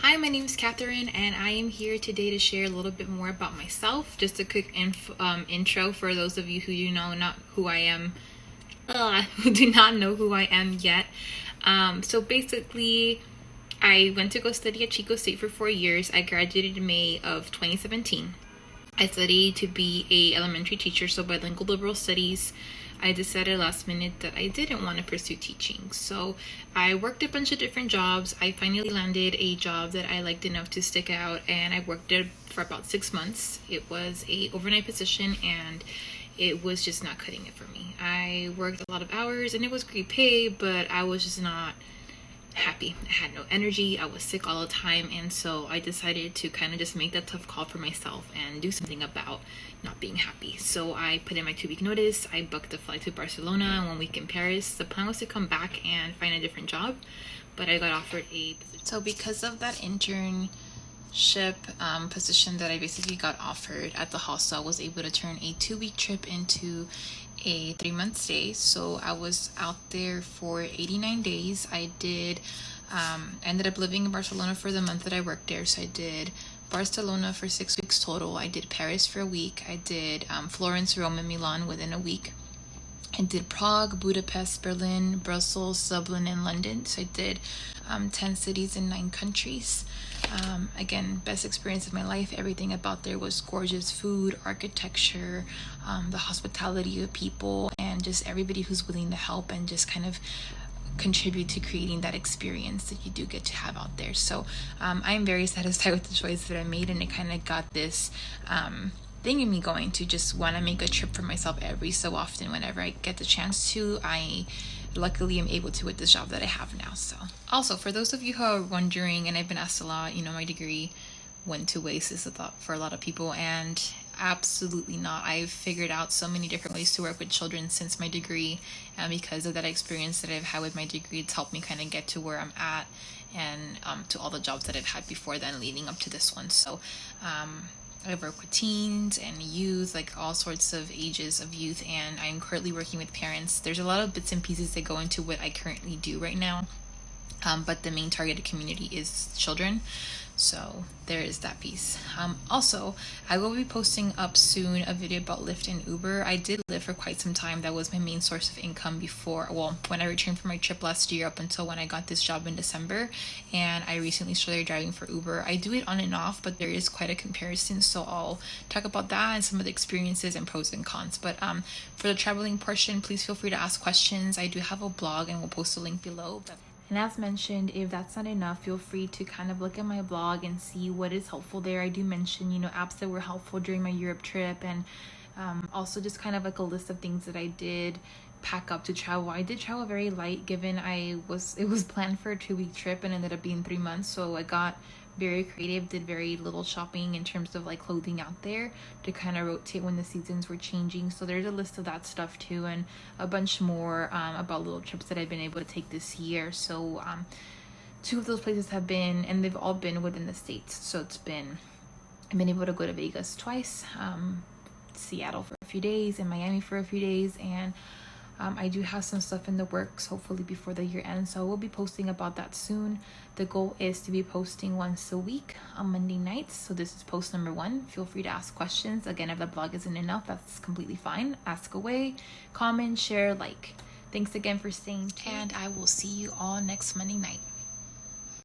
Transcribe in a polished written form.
Hi, my name is Catherine, and I am here today to share a little bit more about myself. Just a quick intro for those of you who do know not who I am, who do not know who I am yet. So basically, I went to go study at Chico State for 4 years. I graduated in May of 2017. I studied to be a elementary teacher, so bilingual liberal studies. I decided last minute that I didn't want to pursue teaching. So I worked a bunch of different jobs. I finally landed a job that I liked enough to stick out, and I worked it for about 6 months. It was a overnight position, and it was just not cutting it for me. I worked a lot of hours and it was great pay, but I was just not happy. I had no energy. I was sick all the time, and so I decided to kind of just make that tough call for myself and do something about not being happy. So I put in my 2-week notice. I booked a flight to Barcelona and 1 week in Paris. The plan was to come back and find a different job, but I got offered a position. So because of that internship position that I basically got offered at the hostel, I was able to turn a 2-week trip into a 3-month stay. So I was out there for 89 days. I did ended up living in Barcelona for the month that I worked there. So I did Barcelona for 6 weeks total. I did Paris for a week. I did Florence, Rome, and Milan within a week. I did Prague, Budapest, Berlin, Brussels, Dublin, and London. So I did 10 cities in 9 countries. Again, best experience of my life. Everything about there was gorgeous: food, architecture, the hospitality of people, and just everybody who's willing to help and just kind of contribute to creating that experience that you do get to have out there. So I'm very satisfied with the choice that I made, and it kind of got this thing in me going to just want to make a trip for myself every so often whenever I get the chance to. I luckily am able to with this job that I have now. So also, for those of you who are wondering, and I've been asked a lot, my degree went to waste is a thought for a lot of people, and absolutely not. I've figured out so many different ways to work with children since my degree, and because of that experience that I've had with my degree, it's helped me kind of get to where I'm at, and to all the jobs that I've had before then leading up to this one. So I work with teens and youth, like all sorts of ages of youth, and I'm currently working with parents. There's a lot of bits and pieces that go into what I currently do right now, but the main targeted community is children. So there is that piece. Also, I will be posting up soon a video about Lyft and Uber. I did Lyft for quite some time. That was my main source of income before, when I returned from my trip last year up until when I got this job in December. And I recently started driving for Uber. I do it on and off, but there is quite a comparison. So I'll talk about that and some of the experiences and pros and cons. But for the traveling portion, please feel free to ask questions. I do have a blog, and we'll post a link below. And as mentioned, if that's not enough, feel free to kind of look at my blog and see what is helpful there. I do mention, apps that were helpful during my Europe trip, and also just kind of like a list of things that I did pack up to travel. I did travel very light, given it was planned for a 2-week trip and ended up being 3 months. So I got very creative, did very little shopping in terms of like clothing out there to kind of rotate when the seasons were changing. So there's a list of that stuff too, and a bunch more about little trips that I've been able to take this year. So 2 of those places have been, and they've all been within the States. So I've been able to go to Vegas twice, Seattle for a few days, and Miami for a few days, and I do have some stuff in the works, hopefully before the year ends, so we'll be posting about that soon. The goal is to be posting once a week on Monday nights, so this is post number 1. Feel free to ask questions. Again, if the blog isn't enough, that's completely fine. Ask away, comment, share, like. Thanks again for staying tuned, and I will see you all next Monday night.